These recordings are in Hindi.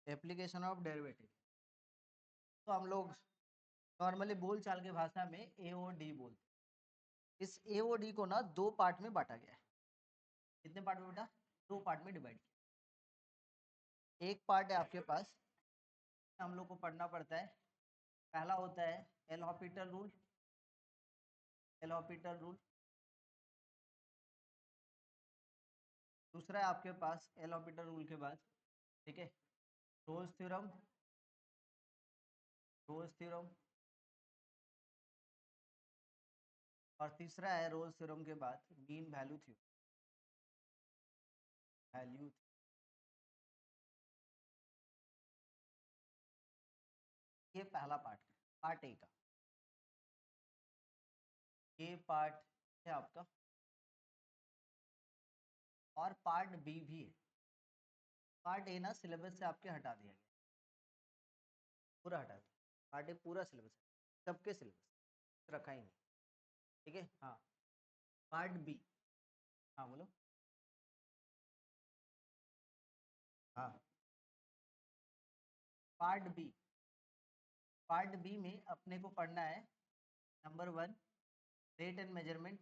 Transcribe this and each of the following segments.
एप्लीकेशन ऑफ डेरिवेटिव, तो हम लोग नॉर्मली बोल चाल के भाषा में एओडी बोलते हैं। इस एओडी को ना दो पार्ट में बांटा गया है। कितने पार्ट में बेटा? दो पार्ट में डिवाइड किया। एक पार्ट है आपके पास, हम लोग को पढ़ना पड़ता है। पहला होता है L Hôpital rule. L Hôpital rule. दूसरा है आपके पास एल हॉपिटल रूल के बाद, ठीक है, रोल्स थ्योरम। Rolle's theorem. और तीसरा है रोल्स थ्योरम के बाद मीन वैल्यू थ्योरम। वैल्यू, ये पहला पार्ट है, पार्ट ए का। ये पार्ट है आपका, और पार्ट बी भी है। पार्ट ए ना सिलेबस से आपके हटा दिया गया, पूरा हटा दिया। पार्ट ए पूरा सिलेबस, सबके सिलेबस रखा ही नहीं, ठीक है। हाँ, पार्ट बी। हाँ बोलो। हाँ, पार्ट बी। पार्ट बी में अपने को पढ़ना है number 1 rate and measurement.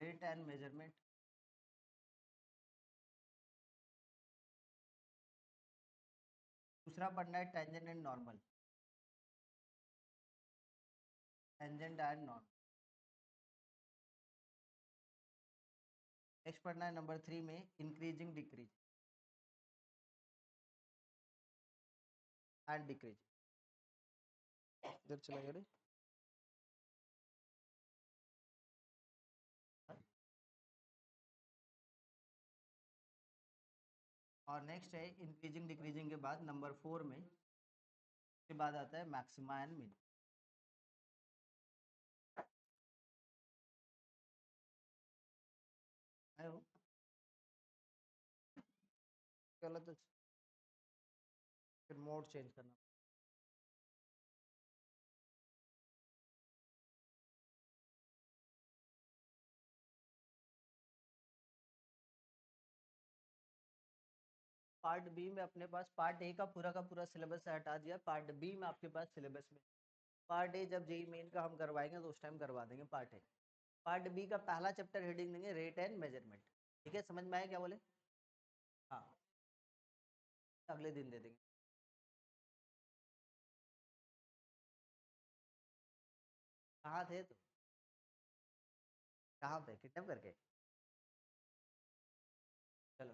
Rate and measurement. दूसरा पढ़ना है tangent and normal. Tangent and normal. Next पढ़ना है नंबर 3 में इंक्रीजिंग डिक्रीज एंड डिक्रीज। इधर चला गया रे। और नेक्स्ट है इंक्रीजिंग डिक्रीजिंग के बाद नंबर 4 में, के बाद आता है मैक्सिमा एंड मिनिमा। आयो गलत है, फिर मोड चेंज करना। पार्ट बी में अपने पास पार्ट ए का पूरा सिलेबस हटा दिया। पार्ट बी में आपके पास सिलेबस में पार्ट ए जब जेई मेन का हम करवाएंगे तो उस टाइम करवा देंगे पार्ट ए। पार्ट बी का पहला चैप्टर हेडिंग देंगे रेट एंड मेजरमेंट। ठीक है, समझ में आया क्या बोले? हाँ, अगले दिन दे देंगे। कहाँ थे तो? कहाँ पे किडनैप करके? चलो,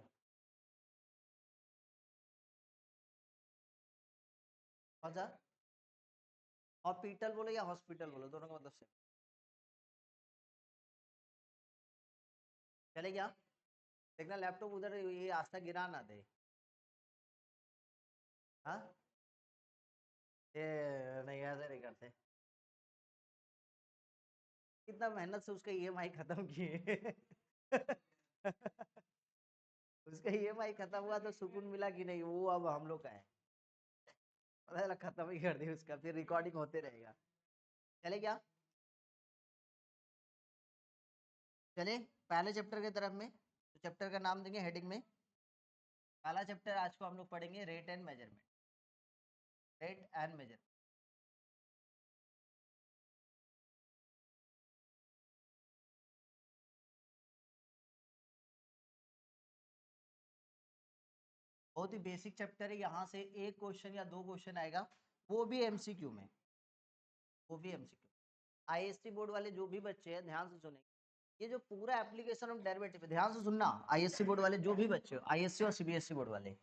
कौन सा? हॉस्पिटल बोलो या हॉस्पिटल बोलो, दोनों का मतलब से चले क्या? देखना लैपटॉप उधर ये आस्था गिरा ना दे। हाँ, ये नहीं ऐसे नहीं करते। कितना मेहनत से उसका ईएमआई खत्म किए। उसका ईएमआई खत्म हुआ तो सुकून मिला कि नहीं, वो अब हम लोग का है। पता चला खत्म ही कर दी उसका, फिर रिकॉर्डिंग होते रहेगा। चले क्या? चले पहले चैप्टर की तरफ में। तो चैप्टर का नाम देंगे हेडिंग में, पहला चैप्टर आज को हम लोग पढ़ेंगे rate and measurement. Rate and measure. बहुत ही बेसिक चैप्टर है, यहाँ से एक क्वेश्चन या दो क्वेश्चन आएगा, वो भी एमसीक्यू में। वो भी एमसीक्यू। आईएससी बोर्ड वाले जो भी बच्चे हैं ध्यान से सुनेंगे, ये जो पूरा एप्लीकेशन ऑफ डेरिवेटिव है, ध्यान से सुनना। आईएससी बोर्ड वाले जो भी बच्चे हो, आईएससी और सीबीएसई बोर्ड वाले,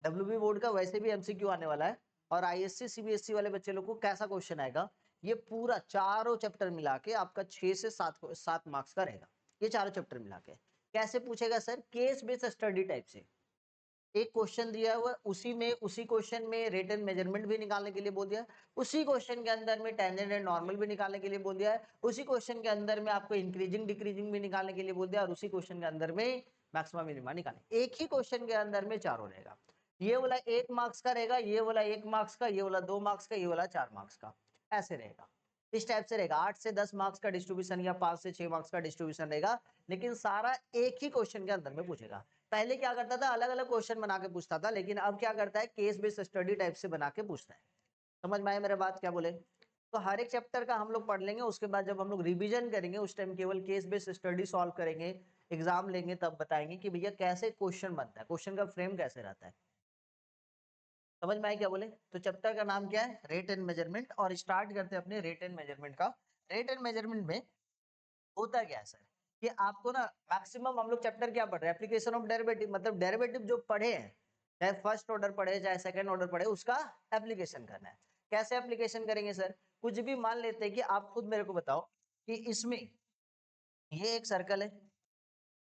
डब्ल्यूबी बोर्ड का वैसे भी एमसीक्यू आने वाला है। और आईएससी सीबीएसई वाले बच्चे लोग को कैसा क्वेश्चन आएगा, ये पूरा चारों चैप्टर मिला के आपका 6 से 7 मार्क्स का रहेगा। ये चारों चैप्टर मिला के कैसे पूछेगा sir? Case based study type से। एक क्वेश्चन दिया हुआ, उसी क्वेश्चन में रेट एंड मेजरमेंट भी निकालने के लिए बोल दिया है, उसी क्वेश्चन के अंदर में टेंजेंट एंड नॉर्मल भी निकालने के लिए बोल दिया है, उसी क्वेश्चन के अंदर में आपको इंक्रीजिंग डिक्रीजिंग भी निकालने के लिए बोल दिया, और उसी क्वेश्चन के अंदर में मैक्सिमा मिनिमा निकालने। एक ही क्वेश्चन के अंदर में चारों रहेगा। ये वाला 1 मार्क्स का रहेगा, ये वाला 1 मार्क्स का, ये वाला 2 मार्क्स का, ये वाला 4 मार्क्स का, ऐसे रहेगा। इस टाइप से रहेगा। 8 से 10 मार्क्स का डिस्ट्रीब्यूशन या 5 से 6 मार्क्स का डिस्ट्रीब्यूशन रहेगा, लेकिन सारा एक ही क्वेश्चन के अंदर में पूछेगा। पहले क्या करता था, अलग अलग क्वेश्चन बना के पूछता था, लेकिन अब क्या करता है, केस बेस्ड स्टडी टाइप से बना के पूछता है। समझ में आया मेरे बात क्या बोले? तो हर एक चैप्टर का हम लोग पढ़ लेंगे, उसके बाद जब हम लोग रिवीजन करेंगे उस टाइम केवल केस बेस्ड स्टडी सॉल्व करेंगे, एग्जाम लेंगे तब बताएंगे कि भैया कैसे क्वेश्चन बनता है, क्वेश्चन का फ्रेम कैसे रहता है। समझ में आया क्या बोले? तो चैप्टर का नाम क्या है, रेट एंड मेजरमेंट, और स्टार्ट करते हैं अपने रेट एंड मेजरमेंट का। रेट एंड मेजरमेंट में होता क्या है सर, कि आपको ना मैक्सिमम हम लोग चैप्टर क्या पढ़ रहे हैं, एप्लीकेशन ऑफ डेरिवेटिव, मतलब डेरिवेटिव जो पढ़े हैं, चाहे फर्स्ट ऑर्डर पढ़े चाहे सेकंड ऑर्डर पढ़े, उसका एप्लीकेशन करना है। कैसे एप्लीकेशन करेंगे सर? कुछ भी मान लेते हैं कि आप खुद मेरे को बताओ कि इसमें ये एक सर्कल है,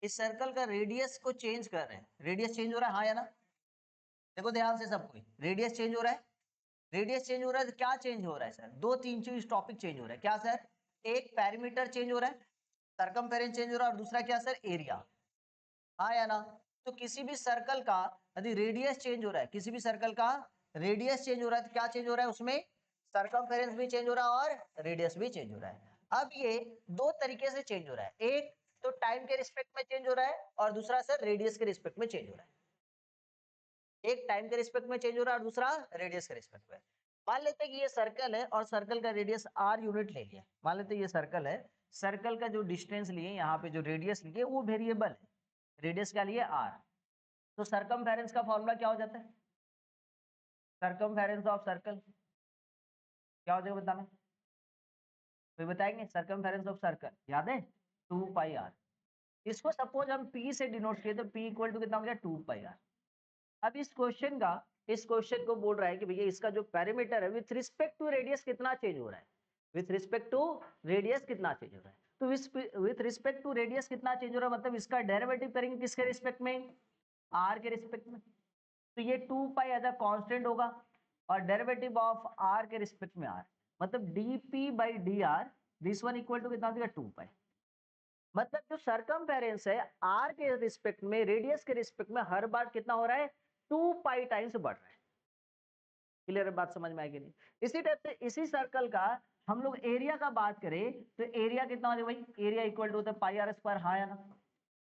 इस सर्कल का रेडियस को चेंज कर रहे हैं, रेडियस चेंज हो रहा है, हाँ या ना? देखो ध्यान से सब कोई, रेडियस चेंज हो रहा है, रेडियस चेंज हो रहा है तो क्या चेंज हो रहा है सर? दो तीन चीज टॉपिक चेंज हो रहा है, क्या सर? एक पैरामीटर चेंज हो रहा है, सरकमफेरेंस चेंज हो रहा है, और दूसरा क्या सर? एरिया, हाँ या ना? तो किसी भी सर्कल का यदि रेडियस चेंज हो रहा है, किसी भी सर्कल का रेडियस चेंज हो रहा है तो क्या चेंज हो रहा है उसमें? सरकमफेरेंस भी चेंज हो रहा है और रेडियस भी चेंज हो रहा है। अब ये दो तरीके से चेंज हो रहा है, एक तो टाइम के रिस्पेक्ट में चेंज हो रहा है और दूसरा सर रेडियस के रिस्पेक्ट में चेंज हो रहा है। एक टाइम के रिस्पेक्ट में चेंज हो रहा है और दूसरा रेडियस के रिस्पेक्ट में। मान लेते हैं कि ये सर्कल है और सर्कल का रेडियस r यूनिट ले लिया, मान लेते हैं ये सर्कल है, सर्कल का जो डिस्टेंस लिए यहाँ पे जो रेडियस लिए वो वेरिएबल है, रेडियस क्या लिए? r। तो सरकमफेरेंस का फॉर्मूला क्या हो जाता है? सरकमफेरेंस ऑफ सर्कल क्या हो जाएगा बताना, तो बताएंगे? सरकमफेरेंस ऑफ सर्कल याद है, 2 पाई r। इसको सपोज हम p से डिनोट किए तो p इक्वल टू कितना हो गया? 2 पाई r। अब इस क्वेश्चन को बोल रहा है कि भैया इसका जो पैरामीटर है विथ रिस्पेक्ट टू रेडियस कितना चेंज हो रहा है, विथ रिस्पेक्ट टू रेडियस कितना चेंज हो रहा है। तो विथ रिस्पेक्ट टू रेडियस कितना चेंज हो रहा है, मतलब इसका डेरिवेटिव करेंगे किसके रिस्पेक्ट में? r के रिस्पेक्ट में। तो ये 2 पाई एज अ कांस्टेंट होगा और डेरिवेटिव ऑफ r के रिस्पेक्ट में r, मतलब dp by dr, this one equal to कितना हो जाएगा? 2 पाई। मतलब जो सरकमफेरेंस है r के रिस्पेक्ट में, रेडियस के रिस्पेक्ट में हर बार कितना हो रहा है? 2 पाई टाइम्स बढ़ रहा है। क्लियर है बात, समझ में आएगी नहीं? इसी टाइप से इसी सर्कल का हम लोग एरिया का बात करें तो एरिया कितना हो जाएगा भाई? एरिया इक्वल टू होता है पाई आर स्क्वायर, हाँ या ना?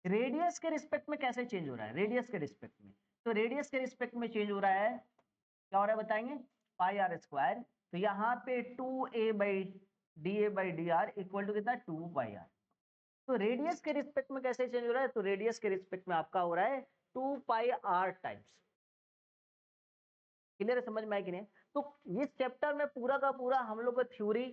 रेडियस के रिस्पेक्ट में कैसे चेंज हो रहा है? रेडियस के रिस्पेक्ट में, तो रेडियस के रिस्पेक्ट में चेंज हो रहा है, क्या हो रहा है बताएंगे? Pi r square. तो यहाँ पे 2a by d a by d r equal to कितना? 2 पाई आर। तो रेडियस के रिस्पेक्ट में कैसे चेंज हो रहा है? तो रेडियस के रिस्पेक्ट में आपका हो रहा है 2 पाई आर टाइम्स। क्लियर है, समझ में आया कि नहीं? तो इस चैप्टर में पूरा का पूरा हम लोग का थ्योरी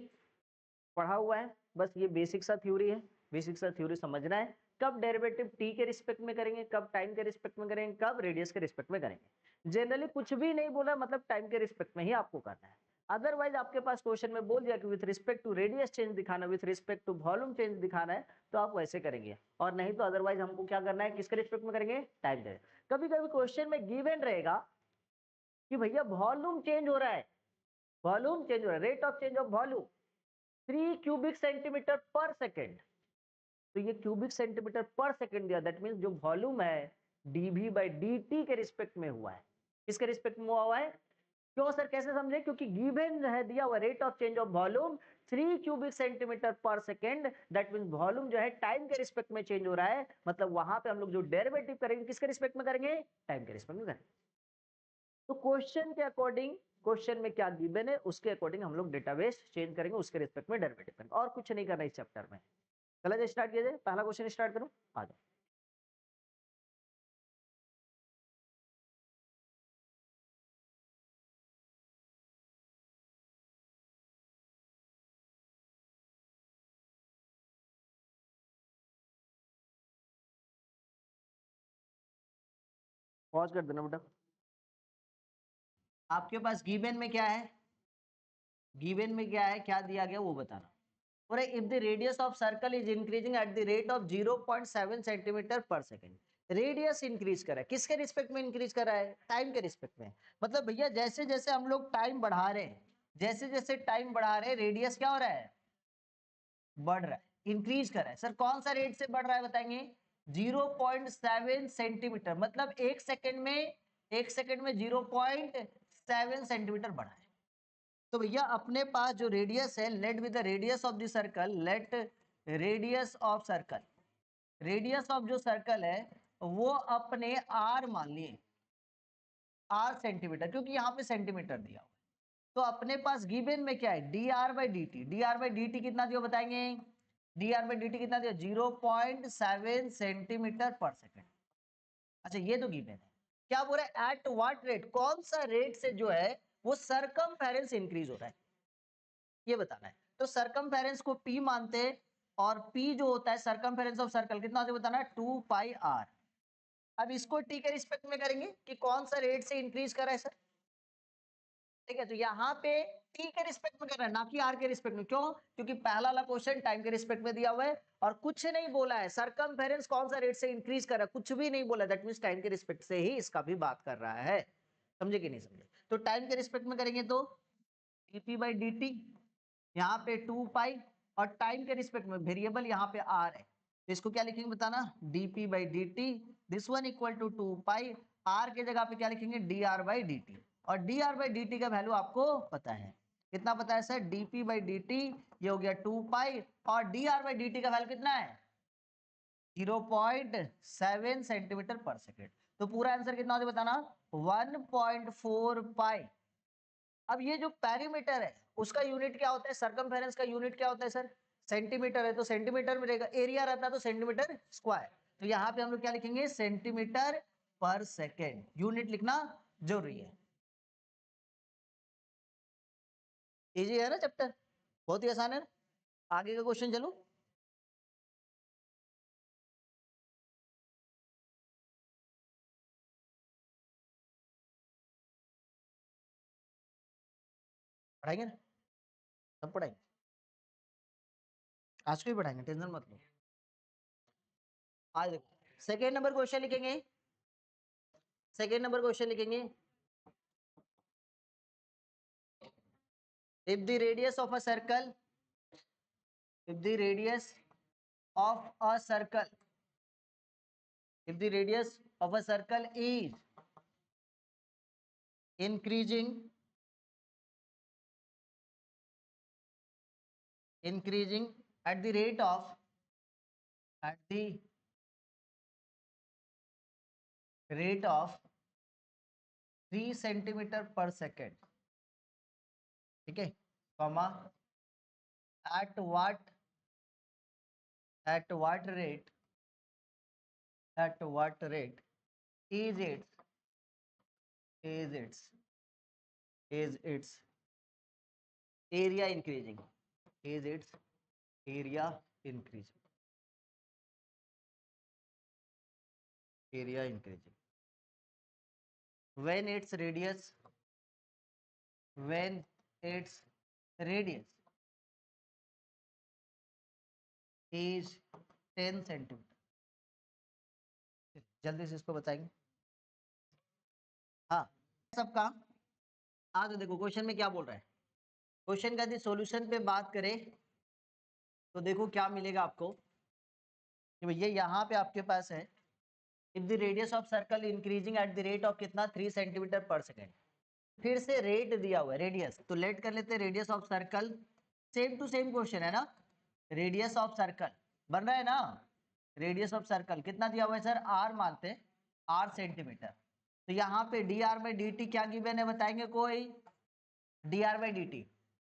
पढ़ा हुआ है, बस ये बेसिक सा थ्योरी है, बेसिक सा थ्योरी समझना है। कब डेरिवेटिव t के रिस्पेक्ट में करेंगे, कब टाइम के रिस्पेक्ट में करेंगे, कब रेडियस के रिस्पेक्ट में करेंगे। जनरली कुछ भी नहीं बोला, मतलब टाइम के रिस्पेक्ट में ही आपको करना है। अदरवाइज आपके पास क्वेश्चन में बोल दिया कि with respect to radius change दिखाना, with respect to volume change दिखाना है, तो आप वैसे करेंगे, और नहीं तो अदरवाइज हमको क्या करना है, किसके रिस्पेक्ट में करेंगे? टाइम के। कभी कभी क्वेश्चन में गिवन रहेगा कि भैया वॉल्यूम चेंज हो रहा है, वॉल्यूम चेंज हो रहा है, rate of change of volume 3 cubic centimetre पर सेकेंड। तो ये क्यूबिक सेंटीमीटर पर सेकेंड दिया, दैट मींस जो वॉल्यूम है dv बाई dt के रिस्पेक्ट में हुआ है, किसके रिस्पेक्ट में हुआ है? क्यों सर, कैसे समझे? क्योंकि गिवन है, दिया हुआ rate of change of volume 3 cubic centimetre पर सेकेंड, दैट मींस वॉल्यूम जो है टाइम के रिस्पेक्ट में चेंज हो रहा है, मतलब वहां पे हम लोग जो डेरिवेटिव करेंगे किसके रिस्पेक्ट में करेंगे? टाइम के रिस्पेक्ट में करेंगे। तो क्वेश्चन के अकॉर्डिंग, क्वेश्चन में क्या गिवन है उसके अकॉर्डिंग हम लोग डेटाबेस चेंज करेंगे, उसके रिस्पेक्ट में डेरिवेटिव करेंगे, और कुछ नहीं करना इस चैप्टर में। चलो स्टार्ट किया जाए, पहला क्वेश्चन स्टार्ट करो, आ जाओ। पॉज कर देना बेटा। आपके पास गिवन में क्या है, गिवन में क्या है, क्या दिया गया वो बताना। और if the radius of circle is increasing at the rate of 0.7 centimetre पर सेकेंड, रेडियस इंक्रीज कर रहा है, किसके रिस्पेक्ट में इंक्रीज कर रहा है? टाइम के रिस्पेक्ट में। मतलब भैया जैसे जैसे हम लोग टाइम बढ़ा रहे हैं, जैसे जैसे टाइम बढ़ा रहे हैं, रेडियस क्या हो रहा है? बढ़ रहा है, इंक्रीज कर रहा है। सर कौन सा रेट से बढ़ रहा है बताएंगे? 0.7 सेंटीमीटर, मतलब एक सेकंड में 0.7 सेंटीमीटर बढ़ा है। तो भैया अपने पास जो रेडियस है, let with the radius of the circle, let radius of circle, radius of जो सर्कल है वो अपने आर मान लिए, आर सेंटीमीटर, क्योंकि यहाँ पे सेंटीमीटर दिया हुआ है, तो अपने पास गिवन में क्या है, D R by d T. D R by d T कितना दिया बताएंगे, D R by d T कितना दिया, 0.7 सेंटीमीटर पर सेकेंड। अच्छा ये तो गिवन है। क्या बोल रहा है, एट व्हाट रेट, कौन सा रेट से जो है वो सरकमफेरेंस इंक्रीज हो रहा है, ये बताना है। तो सरकमफेरेंस को पी मानते हैं, और पी जो होता है सरकमफेरेंस ऑफ सर्कल कितना होता है बताना है, 2 पाई आर। अब इसको टी के रिस्पेक्ट में करेंगे कि कौन सा रेट से इंक्रीज कर रहा है सर, ठीक है। तो यहाँ पे टी के रिस्पेक्ट में कर रहा है, ना कि आर के रिस्पेक्ट में। क्यों, क्योंकि पहला वाला क्वेश्चन टाइम के रिस्पेक्ट में दिया हुआ है और कुछ नहीं बोला है सरकमफेरेंस कौन सा रेट से इंक्रीज कर रहा है, कुछ भी नहीं बोला, दैट मींस टाइम के रिस्पेक्ट से ही इसका भी बात कर रहा है। समझे कि नहीं समझे। तो टाइम के रिस्पेक्ट में करेंगे तो dp बाई डी टी, यहाँ पे 2 पाई, और टाइम के रिस्पेक्ट में वेरिएबल यहाँ पे आर है, तो इसको क्या लिखेंगे बताना, dp by d t, this one equal to 2 pi, r के जगह पे क्या लिखेंगे, dr बाई डी टी। और dr बाई डी टी का वैल्यू आपको पता है, कितना पता है sir, dp by d t, ये हो गया 2 पाई, और dr बाई डी टी का वैल्यू कितना है, 0.7 सेंटीमीटर पर सेकेंड। तो पूरा आंसर कितना होता है बताना, 1.4 पाई। अब ये जो पेरीमीटर है उसका यूनिट क्या होता है, सरकमफेरेंस का यूनिट क्या होता है सर, सेंटीमीटर है, तो सेंटीमीटर में रहेगा, एरिया रहता है तो सेंटीमीटर स्क्वायर। तो यहाँ पे हम लोग क्या लिखेंगे, सेंटीमीटर पर सेकेंड, यूनिट लिखना जरूरी है। इजी है ना चैप्टर, बहुत ही आसान है। आगे का क्वेश्चन चलो, पढ़ाएंगे ना, सब पढ़ाएंगे, आज को ही पढ़ाएंगे, टेंशन मत लो। आज देखो सेकेंड नंबर क्वेश्चन लिखेंगे, सेकेंड नंबर क्वेश्चन लिखेंगे, if the radius of a circle, if the radius of a circle, if the radius of a circle is increasing, increasing at the rate of, at the rate of 3 centimetre पर सेकेंड, ठीक है, comma, at what, at what rate, at what rate is its, is its, is its area increasing, is its area increasing, area increasing when its radius, when its radius is 10 centimetre. जल्दी से इसको बताएंगे, हाँ सबका। हाँ तो देखो क्वेश्चन में क्या बोल रहा है, क्वेश्चन का यदि सॉल्यूशन पे बात करें तो देखो क्या मिलेगा आपको, कि भैया यहाँ पे आपके पास है, if the radius of circle increasing at the rate of कितना, 3 सेंटीमीटर पर सेकेंड। फिर से रेट दिया हुआ है, रेडियस, तो लेट कर लेते हैं radius of circle, same to same question है ना, रेडियस ऑफ सर्कल बन रहा है ना, रेडियस ऑफ सर्कल कितना दिया हुआ है सर, आर मानते हैं, आर सेंटीमीटर। तो यहाँ पे D R by d T क्या गिवन है बताएंगे कोई, D R by d T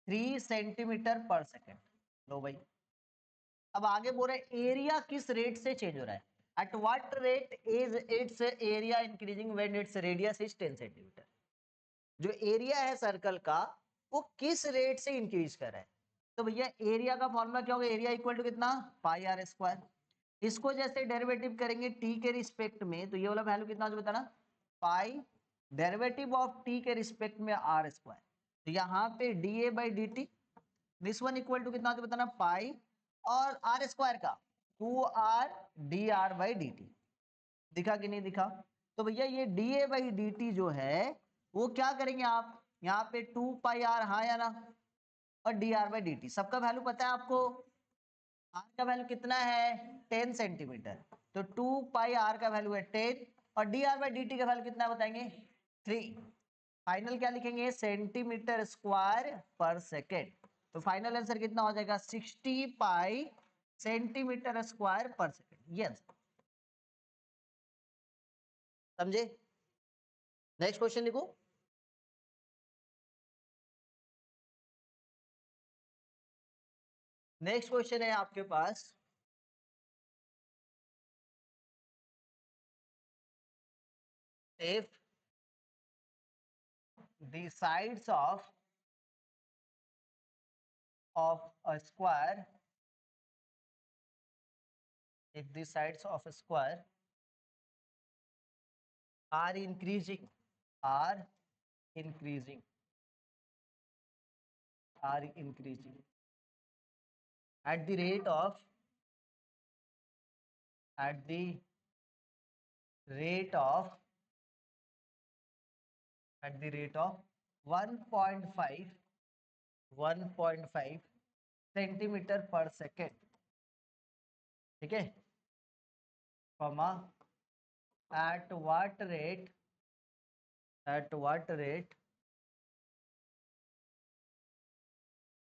3 centimetre पर सेकेंड। लो भाई, अब आगे बोल रहे एरिया किस रेट से चेंज हो रहा है, eight what rate is it's area increasing when its radius is 10 centimetre. जो एरिया है सर्कल का वो किस रेट से इंक्रीज कर रहा है, तो भैया एरिया का फॉर्मूला क्या होगा, एरिया इक्वल टू कितना, पाई आर स्क्वायर। इसको जैसे डेरिवेटिव करेंगे टी के रिस्पेक्ट में, तो ये वाला वैल्यू कितना हो बताना, पाई डेरिवेटिव ऑफ टी के रिस्पेक्ट में आर स्क्वायर। तो यहाँ पे d a by d t, this one equal to कितना होता है बताना, पाई और आर स्क्वायर का 2 R D R by d T. दिखा कि नहीं दिखा। तो भैया ये D a by d T जो है वो क्या करेंगे आप, यहाँ पे 2 पाई आर, हाँ या ना, और D R by d T, सबका वैल्यू पता है आपको, आर का वैल्यू कितना है 10 सेंटीमीटर, तो 2 पाई आर का वैल्यू है 10, और D R by d t का वैल्यू कितना बताएंगे 3। फाइनल क्या लिखेंगे, सेंटीमीटर स्क्वायर पर सेकेंड। तो फाइनल आंसर कितना हो जाएगा, 60 पाई सेंटीमीटर स्क्वायर पर सेकेंड, ये आंसर। समझे? नेक्स्ट क्वेश्चन लिखो। नेक्स्ट क्वेश्चन है आपके पास, if the sides of a square, if the sides of a square are increasing, are increasing, are increasing at the rate of, at the rate of, at the rate of 1.5 centimetre पर सेकेंड, ठीक है, comma at what rate, at what rate,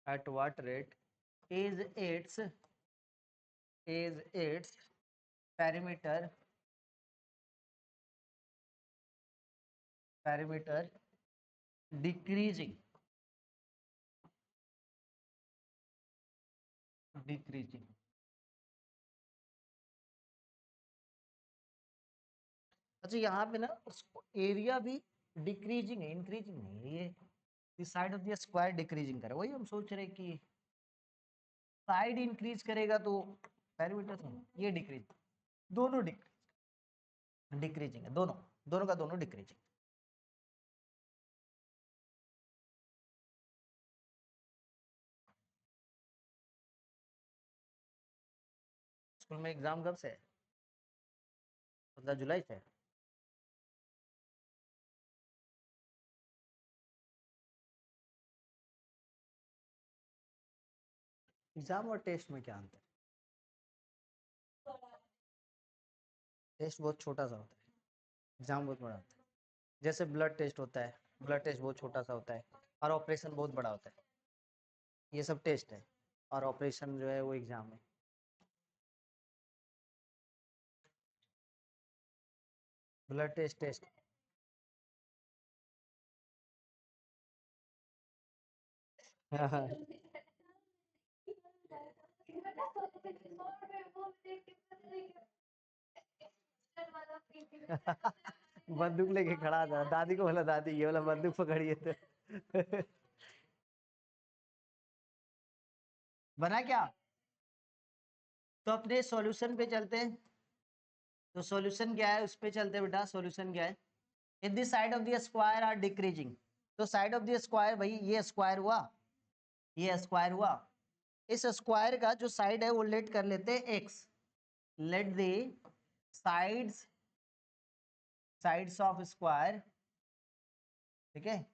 at what rate is its, is its perimeter, perimeter decreasing, decreasing। अच्छा यहाँ पे ना एरिया भी डिक्रीजिंग है, इंक्रीजिंग नहीं है, ये side of the square decreasing करे, वही हम सोच रहे कि साइड इंक्रीज करेगा तो पेरीमीटर ये डिक्रीज, दोनों डिक्रीजिंग है, दोनों दोनों का दोनों डिक्रीजिंग। स्कूल में एग्जाम कब से है? 15 जुलाई से। एग्जाम और टेस्ट में क्या अंतर? टेस्ट बहुत छोटा सा होता है, एग्जाम बहुत बड़ा होता है। जैसे ब्लड टेस्ट होता है, ब्लड टेस्ट बहुत छोटा सा होता है और ऑपरेशन बहुत बड़ा होता है, ये सब टेस्ट है और ऑपरेशन जो है वो एग्जाम है। ब्लड टेस्ट टेस्ट बंदूक लेके खड़ा था, दादी को बोला दादी ये वाला बंदूक पकड़िए तो बना क्या? तो अपने सॉल्यूशन पे चलते हैं। तो सॉल्यूशन क्या है, उस पे चलते हैं बेटा। सॉल्यूशन क्या है? If the side of the square are decreasing, तो साइड ऑफ द स्क्वायर, भाई ये स्क्वायर हुआ, ये स्क्वायर हुआ, इस स्क्वायर का जो साइड है वो लेट कर लेते हैं x, let the sides, sides of square, ठीक है,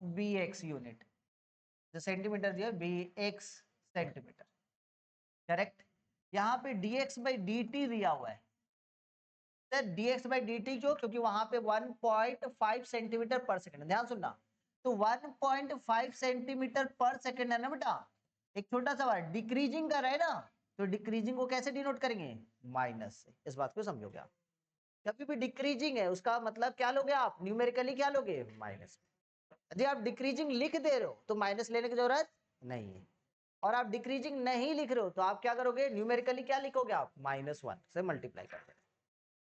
बी एक्स यूनिट, जो सेंटीमीटर दिया बी एक्स सेंटीमीटर, करेक्ट। यहाँ पे dx बाई dt दिया हुआ है, सर dx बाई dt क्यों? क्योंकि वहां पे 1.5 सेंटीमीटर पर सेकंड, ध्यान सुनना। तो 1.5 सेंटीमीटर पर सेकंड है ना बेटा, एक छोटा सा वर्ड डिक्रीजिंग कर रहा है ना, तो डिक्रीजिंग को कैसे डिनोट करेंगे? माइनस से। इस बात को समझोगे आप, कभी भी डिक्रीजिंग है उसका मतलब क्या लोगे आप? न्यूमेरिकली क्या लोगे? माइनस। यदि आप डिक्रीजिंग लिख दे रहे हो तो माइनस लेने की जरूरत नहीं है, और आप डिक्रीजिंग नहीं लिख रहे हो तो आप क्या करोगे? न्यूमेरिकली क्या लिखोगे आप? -1 से मल्टीप्लाई करते हैं।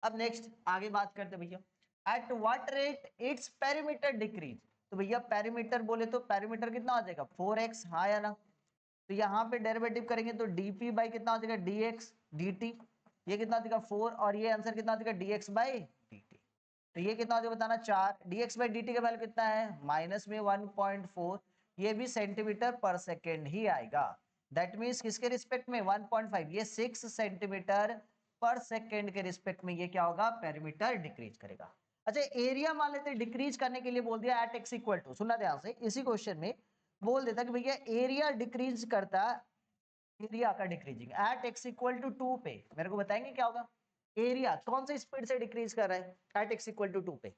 अब नेक्स्ट आगे बात करते हैं भैया, eight what rate its perimeter decrease. तो भैया पेरीमीटर बोले तो पेरीमीटर कितना आ जाएगा? 4x, हाँ या ना? तो यहाँ पे डेरिवेटिव करेंगे तो dp बाई कितना आ जाएगा? dx dt, ये कितना आ जाएगा? 4, और ये आंसर कितना आ जाएगा? dx by dt। तो ये कितना हो जाएगा बताना? 4। dx बाई dt का वैल्यू कितना है? माइनस में 1.4, ये भी सेंटीमीटर पर सेकेंड ही आएगा। दैट मीन्स किसके रिस्पेक्ट में? 1.5, ये 6 सेंटीमीटर पर सेकेंड के रिस्पेक्ट में ये क्या होगा? पेरीमीटर डिक्रीज करेगा। अच्छा एरिया मान लेते डिक्रीज करने के लिए बोल दिया एट एक्स इक्वल टू, सुनना ध्यान से, इसी क्वेश्चन में बोल देता कि भैया एरिया डिक्रीज करता, एरिया का decreasing at x equal to 2 पे, मेरे को बताएंगे क्या होगा? एरिया कौन से स्पीड से डिक्रीज कर रहा है एट एक्स इक्वल टू 2 पे?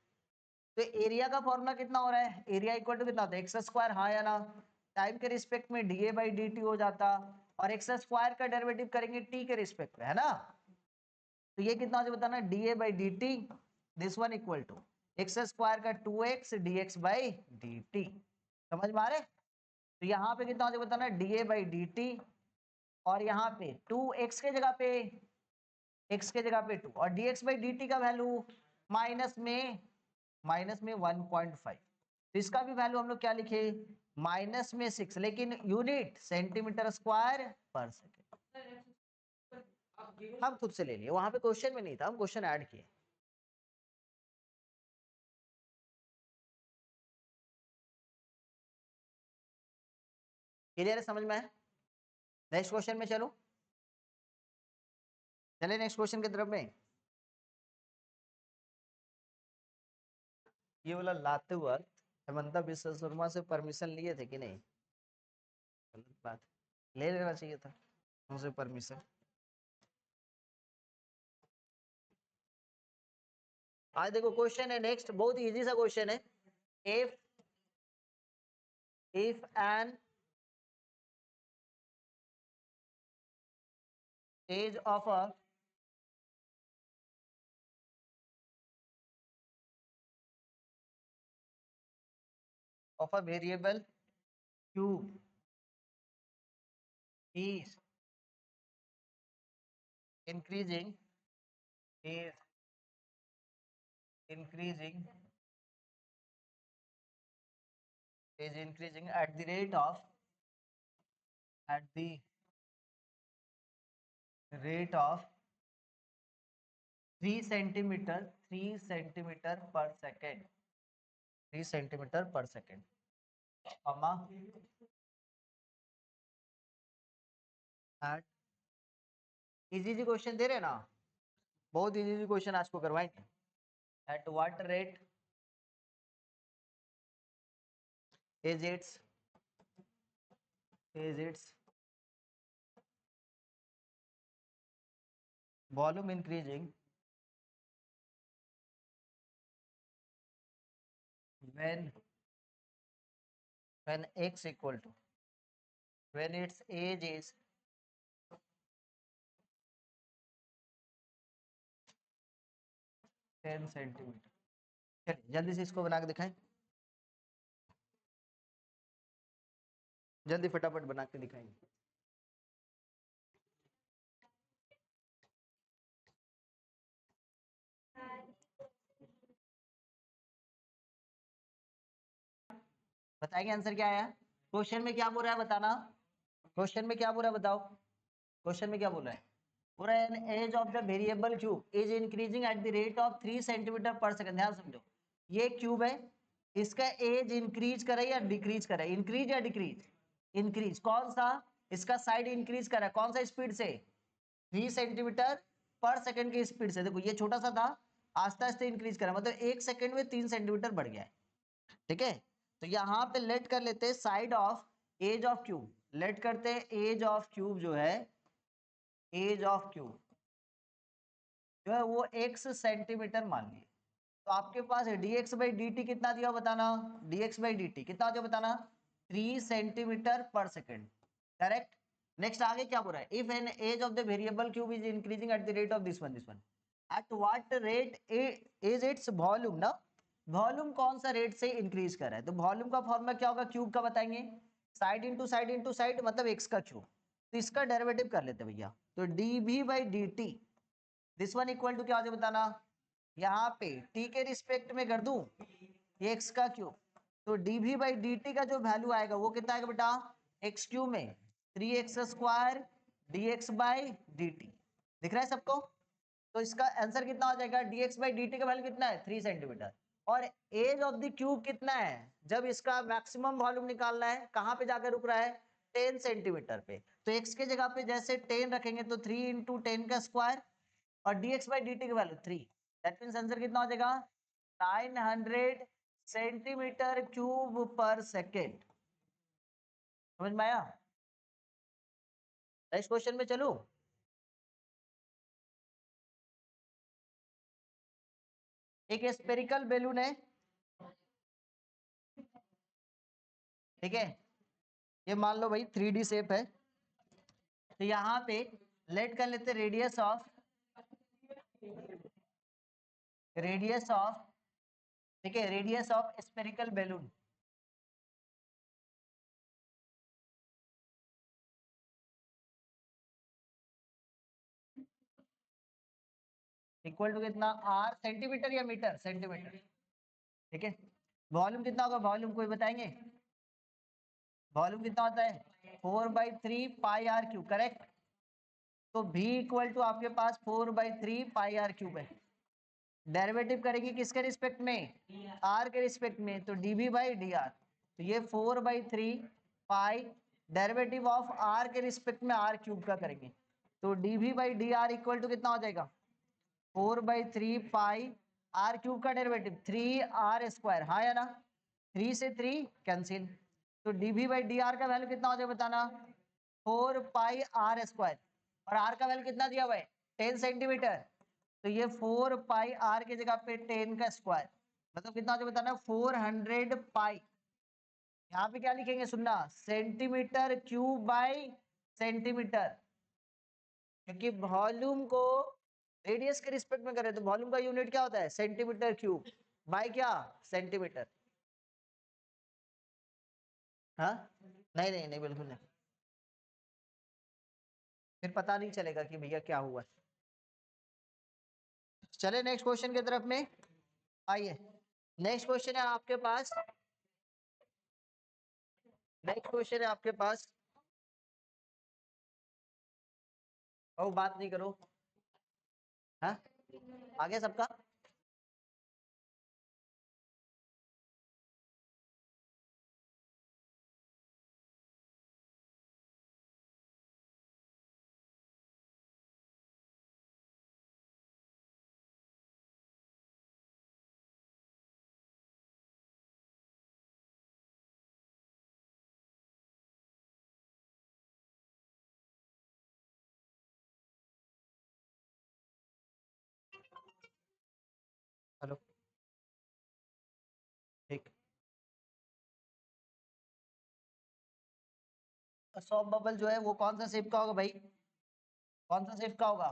तो एरिया का फॉर्मूला कितना हो रहा है? एरिया इक्वल टू कितना होता है? एक्स स्क्वायर, हाँ या ना? टाइम के रिस्पेक्ट में d a by d t हो जाता, और एक्स स्क्वायर का डेरिवेटिव करेंगे टी के रिस्पेक्ट में, है ना? तो ये कितना हो जाए बताना? D a by d t this one equal to x square का 2x dx बाई dt। समझ में आ रहे? तो यहाँ पे कितना हो जाएगा बताना, dA बाई dt, और यहाँ पे 2x के जगह पे x के जगह पे 2 और dx बाई dt का वैल्यू माइनस में 1.5। तो इसका भी वैल्यू हम लोग क्या लिखे, माइनस में 6, लेकिन यूनिट सेंटीमीटर स्क्वायर पर सेकेंड। हम खुद से ले लिए, वहां पे क्वेश्चन में नहीं था, हम क्वेश्चन ऐड किए। क्लियर है, समझ में है? नेक्स्ट क्वेश्चन में चलो, चले नेक्स्ट क्वेश्चन की तरफ में। ये वाला लाते वक्त हेमंता विश्व शर्मा से परमिशन लिए थे कि नहीं? गलत बात, ले लेना चाहिए था उनसे परमिशन। आज देखो क्वेश्चन है नेक्स्ट, बहुत इजी सा क्वेश्चन है। If an edge of a variable cube is increasing is increasing is increasing at the rate of at the rate of 3 centimeter per second, 3 centimeter per second, comma at easy question दे रहे ना, बहुत इजी क्वेश्चन आज को करवाएंगे। At what rate is its volume increasing when x equal to when its age is 10 centimetre. चलिए जल्दी से इसको बना के दिखाएं, जल्दी फटाफट बना के दिखाएंगे। बताएंगे आंसर क्या आया, क्वेश्चन में क्या बोल रहा है बताना, क्वेश्चन में क्या बोल रहा है बताओ, क्वेश्चन में क्या बोल रहा है, पूरा an edge of the variable cube is increasing at the rate of 3 centimetre per second. ध्यान समझो, ये क्यूब है, इसका एज इंक्रीज करे या डिक्रीज करे, इंक्रीज या डिक्रीज, इंक्रीज। कौन सा, इसका साइड इंक्रीज कर रहा है, कौन सा स्पीड से, 3 सेंटीमीटर पर सेकंड की स्पीड से। देखो ये छोटा सा था, आस्ते आस्ते इंक्रीज कर रहा है, मतलब 1 सेकंड में 3 सेंटीमीटर बढ़ गया है। ठीक है, तो यहाँ पे लेट कर लेते हैं side of edge of cube, let करते हैं एज ऑफ क्यूब जो है, एज ऑफ क्यूब जो है वो x सेंटीमीटर मान लिए। तो आपके पास है dx बाई dt कितना दिया बताना, dx बाई dt कितना दिया बताना, 3 सेंटीमीटर पर सेकेंड। करेक्ट। नेक्स्ट आगे क्या बोल रहा है, if an edge of the variable cube is increasing at the rate of this one at what rate is its volume ना, वॉल्यूम कौन सा रेट से इंक्रीज कर रहा है। तो वॉल्यूम का फॉर्मूला क्या होगा, क्यूब का बताएंगे, side into side into side मतलब x का क्यूब। तो इसका डेरिवेटिव कर लेते भैया, तो dv by dt this one equal to क्या हो जाए बताना, यहाँ पे t के रिस्पेक्ट में कर दूं x का क्यूब, तो dv बाई dt का जो वैल्यू आएगा वो कितना आएगा बेटा, x क्यूब में 3x square dx by dt। दिख रहा है सबको, तो इसका आंसर कितना हो जाएगा, dx बाई dt का वैल्यू कितना है 3 सेंटीमीटर, और एज ऑफ द क्यूब कितना है, जब इसका मैक्सिमम वॉल्यूम निकालना है कहाँ पे जाकर रुक रहा है, 10 सेंटीमीटर पे। तो x के जगह पे जैसे 10 रखेंगे तो 3 इंटू 10 का स्क्वायर, और dx बाई dt की वैल्यू 3, दैट मींस आंसर कितना हो जाएगा 900 सेंटीमीटर क्यूब पर सेकेंड। समझ में आया? नेक्स्ट क्वेश्चन में चलूं, एक स्पेरिकल बैलून है, ठीक है, ये मान लो भाई 3D शेप है, तो यहाँ पे लेट कर लेते रेडियस ऑफ रेडियस ऑफ, ठीक है, radius of spherical balloon equal to कितना, आर सेंटीमीटर या मीटर, सेंटीमीटर, ठीक है। वॉल्यूम कितना होगा, वॉल्यूम कोई बताएंगे, वॉल्यूम कितना होता है 4/3 πr क्यूब, करेक्ट। तो v इक्वल टू आपके पास 4/3 πr क्यूब है। डेरिवेटिव करेंगे किसके रिस्पेक्ट में, r के रिस्पेक्ट में, तो dv/dr, तो ये 4/3 डेरिवेटिव ऑफ r के रिस्पेक्ट में r³ का करेंगे, तो dv/dr इक्वल टू कितना हो जाएगा 4/3 πr³ का डेरिवेटिव 3r², हाँ या ना, 3 से 3 कैंसिल, तो dv/dr का वैल्यू कितना हो जाएगा बताना, 4πr², और r का वैल्यू कितना दिया हुआ है 10 सेंटीमीटर, तो ये 4πr की जगह पे 10 का स्क्वायर, मतलब कितना हो जाएगा बताना 400 π। यहाँ पे क्या लिखेंगे सुनना, सेंटीमीटर क्यूब बाई सेंटीमीटर, क्योंकि वॉल्यूम को रेडियस के रिस्पेक्ट में करें तो वॉल्यूम का यूनिट क्या होता है सेंटीमीटर क्यूब बाई क्या, सेंटीमीटर। हाँ, नहीं नहीं नहीं, बिल्कुल नहीं, फिर पता नहीं चलेगा कि भैया क्या हुआ। चले नेक्स्ट क्वेश्चन की तरफ में आइए। नेक्स्ट क्वेश्चन है आपके पास, नेक्स्ट क्वेश्चन है आपके पास, और बात नहीं करो, हाँ, आगे सबका। हेलो, ठीक। सॉफ्ट बबल जो है वो कौन सा शेप का होगा भाई, कौन सा शेप का होगा,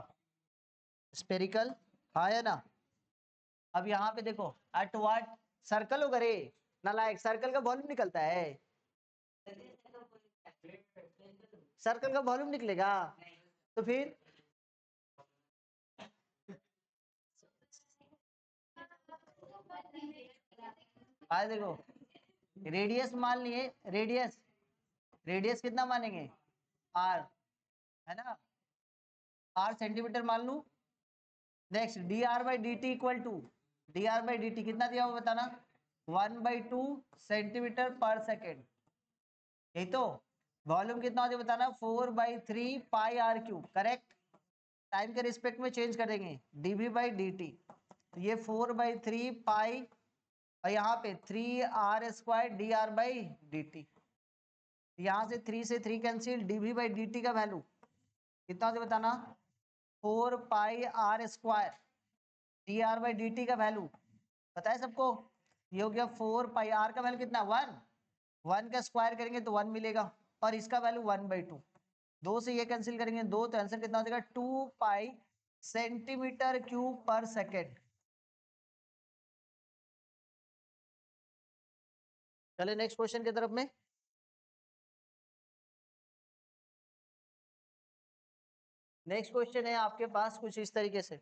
स्पेरिकल, हाँ या ना। अब यहाँ पे देखो एट व्हाट, सर्कल होगा रे नालायक, सर्कल का वॉल्यूम निकलता है, सर्कल का वॉल्यूम निकलेगा, तो फिर आए देखो, रेडियस मान लिए, रेडियस, रेडियस कितना मानेंगे आर, है ना, आर सेंटीमीटर मान लू। Next dr/dt equal to, dr/dt कितना दिया हुआ बताना, 1/2 सेंटीमीटर पर सेकेंड, यही तो। वॉल्यूम कितना हो जाए बताना 4/3 πr³, करेक्ट। टाइम के रिस्पेक्ट में चेंज कर देंगे dv/dt, तो ये 4/3 और यहाँ पे 3r² dr/dt, यहाँ से 3 कैंसिल, dv/dt का वैल्यू कितना हो जाए बताना 4πr² dr/dt का वैल्यू पता है सबको, ये हो गया 4πr का वैल्यू कितना 1, 1 का स्क्वायर करेंगे तो 1 मिलेगा, और इसका वैल्यू 1/2, 2 से ये कैंसिल करेंगे 2, तो आंसर कितना हो जाएगा 2π सेंटीमीटर क्यूब पर सेकेंड। चले नेक्स्ट क्वेश्चन की तरफ में। नेक्स्ट क्वेश्चन है आपके पास कुछ इस तरीके से,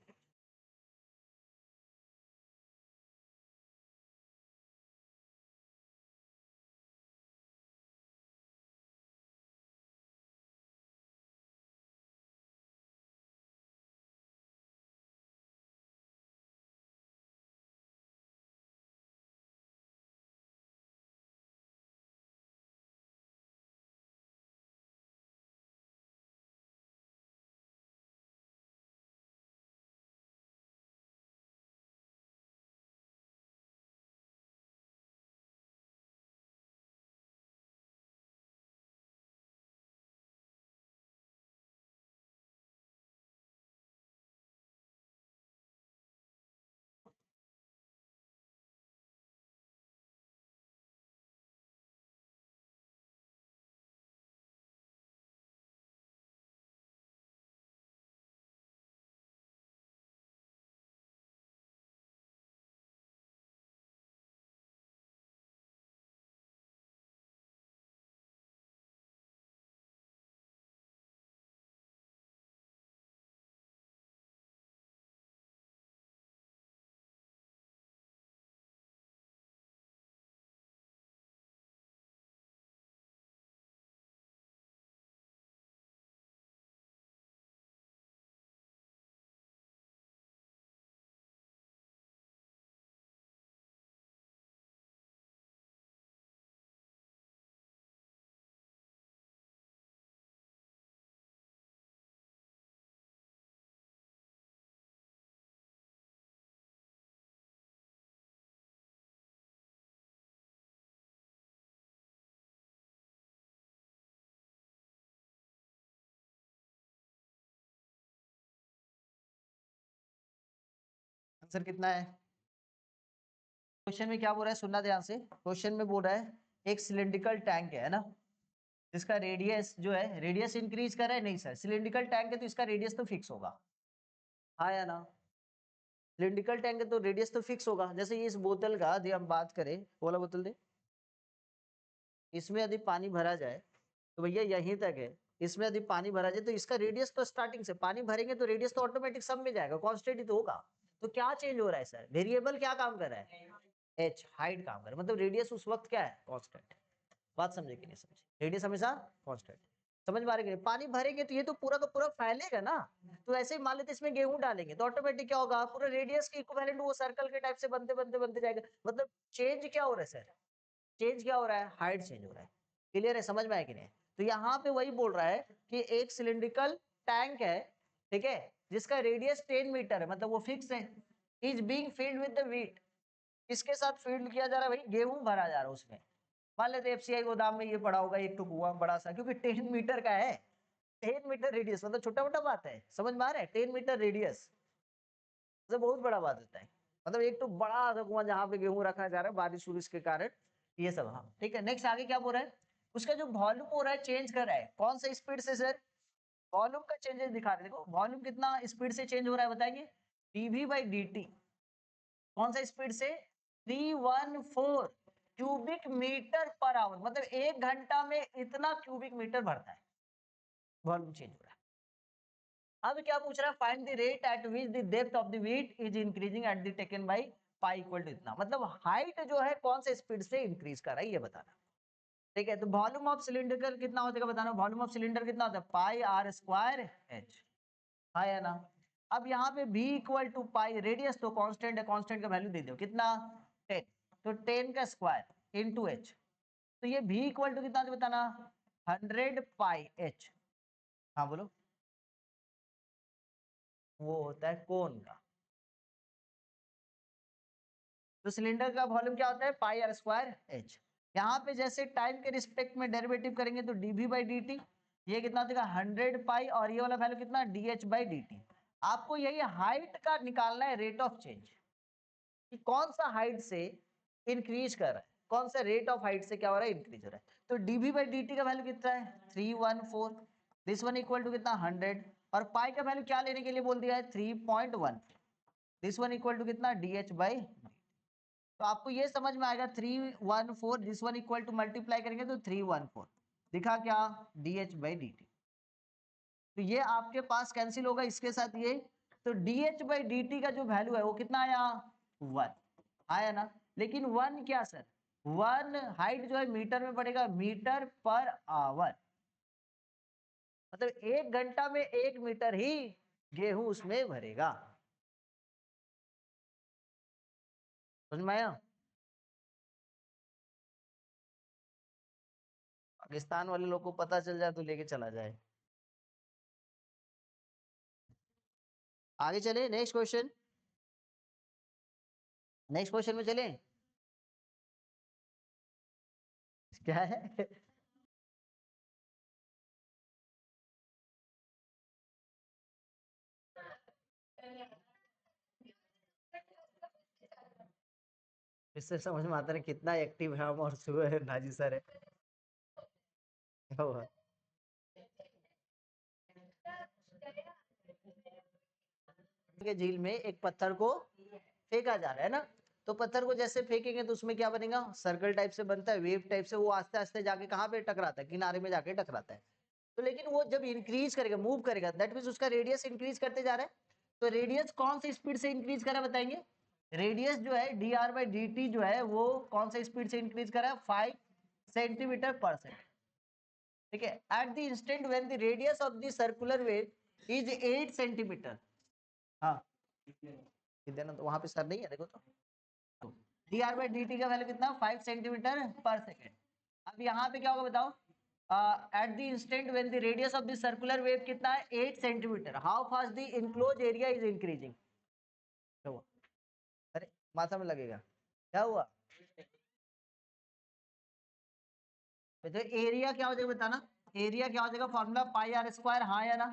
आंसर कितना है? क्वेश्चन में क्या बोल रहा है, सुनना ध्यान से। क्वेश्चन में बोल रहा है एक सिलिंड्रिकल टैंक है ना, जिसका रेडियस जो है, रेडियस इंक्रीज कर रहा है? नहीं सर, सिलिंड्रिकल टैंक है तो इसका रेडियस तो फिक्स होगा, हाँ या ना? सिलिंड्रिकल टैंक है तो रेडियस तो फिक्स होगा। जैसे ये इस बोतल का यदि हम बात करें, बोला बोतल दे, इसमें यदि पानी भरा जाए तो भैया यहीं तक है, इसमें यदि पानी भरा जाए तो इसका रेडियस तो स्टार्टिंग से, पानी भरेंगे तो रेडियस तो ऑटोमेटिक सब में जाएगा, कांस्टेंट ही तो होगा। तो क्या चेंज हो रहा है सर? वेरिएबल क्या काम कर रहा है? एच, हाइट काम कर रहा है, मतलब रेडियस उस वक्त क्या है? कांस्टेंट। बात समझे कि नहीं समझे? रेडियस हमेशा कांस्टेंट। समझ में आ रही है? पानी भरेंगे तो ये तो पूरा का पूरा फैलेगा ना। तो ऐसे ही मान लेते इसमें गेहूं डालेंगे तो ऑटोमेटिक क्या होगा, पूरा रेडियस के इक्विवेलेंट वो सर्कल के टाइप से बनते बनते बनते जाएगा। मतलब चेंज क्या हो रहा है सर? चेंज क्या हो रहा है? हाइट चेंज हो रहा है। क्लियर है? समझ में आया कि नहीं? तो यहाँ पे वही बोल रहा है कि एक सिलिंड्रिकल टैंक है, ठीक है, जिसका रेडियस 10 मीटर है, मतलब वो फिक्स है, is being filled with the wheat. किसके साथ फील्ड किया जा रहा है भाई? गेहूं भरा जा रहा है उसमें। मान लेते एफसीआई गोदाम में ये पड़ा होगा एक तो कुआं बड़ा सा, क्योंकि 10 मीटर का है, 10 मीटर रेडियस, मतलब छोटा मोटा बात है, समझ में आ रहा है? 10 मीटर रेडियस तो बहुत बड़ा बात होता है, मतलब एक तो बड़ा सा कुआं जहाँ पे गेहूं रखा जा रहा है बारिश उरिश के कारण, ये सब। हाँ ठीक है, नेक्स्ट आगे क्या बोल रहा है? उसका जो वॉल्यूम हो रहा है चेंज कर रहा है, कौन सा स्पीड से सर? वॉल्यूम का चेंजेस दिखा रहे, देखो वॉल्यूम कितना स्पीड से चेंज हो रहा है बताएंगे? डीवी बाई डी, कौन सा स्पीड से? 314 क्यूबिक मीटर पर आवर, मतलब 1 घंटा में इतना क्यूबिक मीटर भरता है, वॉल्यूम चेंज हो रहा है। अब क्या पूछ रहा है? Find the rate at which the depth of the wheat is increasing at the taken by pi equal to इतना, मतलब हाइट जो है कौन से स्पीड से इंक्रीज कर रहा है ये बताना। ठीक है, तो वॉल्यूम ऑफ सिलिंडर कितना हो जाएगा बताना? वॉल्यूम ऑफ सिलिंडर कितना होता है? पाई आर स्क्वायर एच, हाँ या ना? अब यहाँ पे v equal to pi, radius तो कांस्टेंट है, कांस्टेंट का वैल्यू दे दो कितना? 10, तो 10 का स्क्वायर इनटू h, तो ये v इक्वल टू कितना बताना? 100 पाई h। हाँ बोलो। वो होता है कोन का। तो सिलेंडर का वॉल्यूम क्या होता है? पाई आर स्क्वायर एच। यहाँ पे जैसे टाइम के रिस्पेक्ट में डेरिवेटिव करेंगे तो डीवी बाई डी टी, ये कितना देगा? 100 पाई, और ये वाला वैल्यू कितना? D H by d T. आपको यही हाइट का निकालना है, रेट ऑफ चेंज, कि कौन सा हाइट से इंक्रीज कर रहा है, कौन सा रेट ऑफ हाइट से क्या हो रहा है? इंक्रीज हो रहा है। तो डीवी बाई डी टी का वैल्यू कितना है? 314, दिस वन इक्वल टू कितना? 100, और पाई का वैल्यू क्या लेने के लिए बोल दिया है? 3.1, दिस वन इक्वल टू कितना? D H by. तो आपको ये समझ में आएगा 314, this one equal to multiply करेंगे तो 314 दिखा क्या? D H by d T. तो ये आपके पास कैंसिल होगा इसके साथ ये, तो D H by d t का जो वैल्यू है वो कितना आया? 1 आया ना? लेकिन 1 क्या सर? 1 हाइट जो है मीटर में पड़ेगा, मीटर पर आवर, मतलब 1 घंटा में 1 मीटर ही गेहूं उसमें भरेगा। समझ में आया? पाकिस्तान वाले लोग को पता चल जाए तो लेके चला जाए। आगे चले, नेक्स्ट क्वेश्चन। नेक्स्ट क्वेश्चन में चले, क्या है? इससे समझ में आता है कितना एक्टिव है हम, और सुबह नाजी सर है। क्या हुआ? के झील में एक पत्थर को फेंका जा रहा है ना, तो पत्थर को जैसे फेंकेंगे तो उसमें क्या बनेगा? सर्कल टाइप से बनता है, वेव टाइप से, वो आस्ते आस्ते जाके कहाँ पे टकराता है? किनारे में जाके टकराता है। तो लेकिन वो जब इंक्रीज करेगा, मूव करेगा, दैट मीन्स उसका रेडियस इंक्रीज करते जा रहा है। तो रेडियस कौन सी स्पीड से इंक्रीज कर रहा है बताएंगे? रेडियस जो है D R by d T जो है वो कौन सा स्पीड से इंक्रीज कर रहा है? 5 सेंटीमीटर पर सेकेंड। ठीक है, at the instant when the radius of the circular wave is 8 centimetre. हाँ देना, तो वहां पे सर नहीं है देखो, तो D R by d t का वैल्यू कितना? 5 सेंटीमीटर पर सेकेंड। अब यहाँ पे क्या होगा बताओ? Eight the instant when the radius of the circular wave कितना है? 8 centimetre. How fast the enclose area is increasing? क्या हुआ? अरे माथा में लगेगा, क्या हुआ? तो एरिया क्या हो जाएगा बताना? एरिया क्या हो जाएगा? फॉर्मूला पाई आर स्क्वायर, हाँ या ना?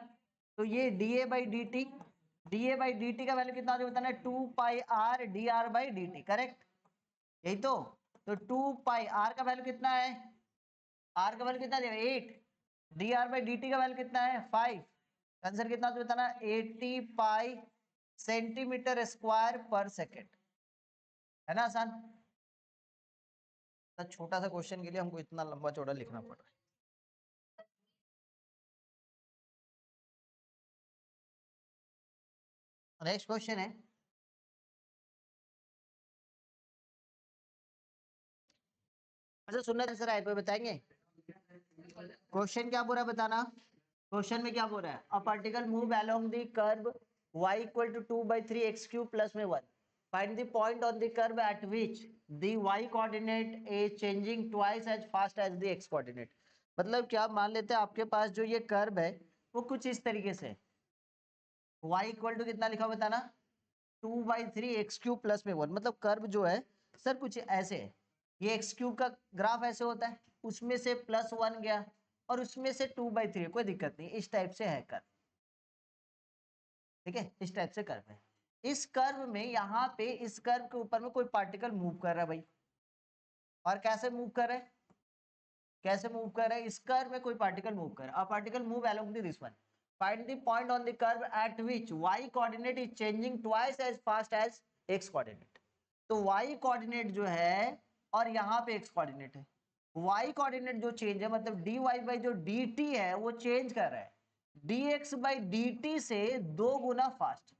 तो ये D a by d T, D a by d t का वैल्यू कितना हो बताना है, 2 पाई r dr/dt, करेक्ट, यही तो 2 पाई r का वैल्यू कितना है, r का वैल्यू कितना देगा 8, dr/dt का वैल्यू कितना है 5, आंसर कितना तो बताना 80 पाई सेंटीमीटर स्क्वायर पर सेकेंड, है ना आसान। तो छोटा सा क्वेश्चन के लिए हमको इतना लंबा चौड़ा लिखना पड़ रहा है। नेक्स्ट क्वेश्चन है, अच्छा सुनना सर आए बताएंगे क्वेश्चन क्या बोल रहा है बताना। क्वेश्चन में क्या बोल रहा है, a particle move along the curve y equal to 2/3 x³ plus में 1, find the point on the curve at which the y coordinate is changing twice as fast as the x coordinate. मतलब क्या, मान लेते हैं आपके पास जो ये कर्व है वो कुछ इस तरीके से, y इक्वल टू कितना लिखा बताना 2/3 x³ प्लस में 1, मतलब कर्व जो है सर कुछ ऐसे है, ये x³ का ग्राफ ऐसे होता है, उसमें से +1 गया और उसमें से 2/3, कोई दिक्कत नहीं, इस टाइप से है कर्व, ठीक है, इस टाइप से कर्व है। इस कर्व में यहाँ पे इस कर्व के ऊपर में कोई पार्टिकल मूव कर रहा है भाई, और कैसे मूव कर रहा है, कैसे मूव कर रहा है, इस कर्व में कोई पार्टिकल मूव कर रहा है, particle move along this one, find the point on the curve at which y coordinate is changing twice as fast as x coordinate. तो y कोऑर्डिनेट जो है और यहाँ पे x कोऑर्डिनेट है, y कोऑर्डिनेट जो चेंज है मतलब dy बाई जो dt है वो चेंज कर रहा है dx बाई dt से 2 गुना फास्ट।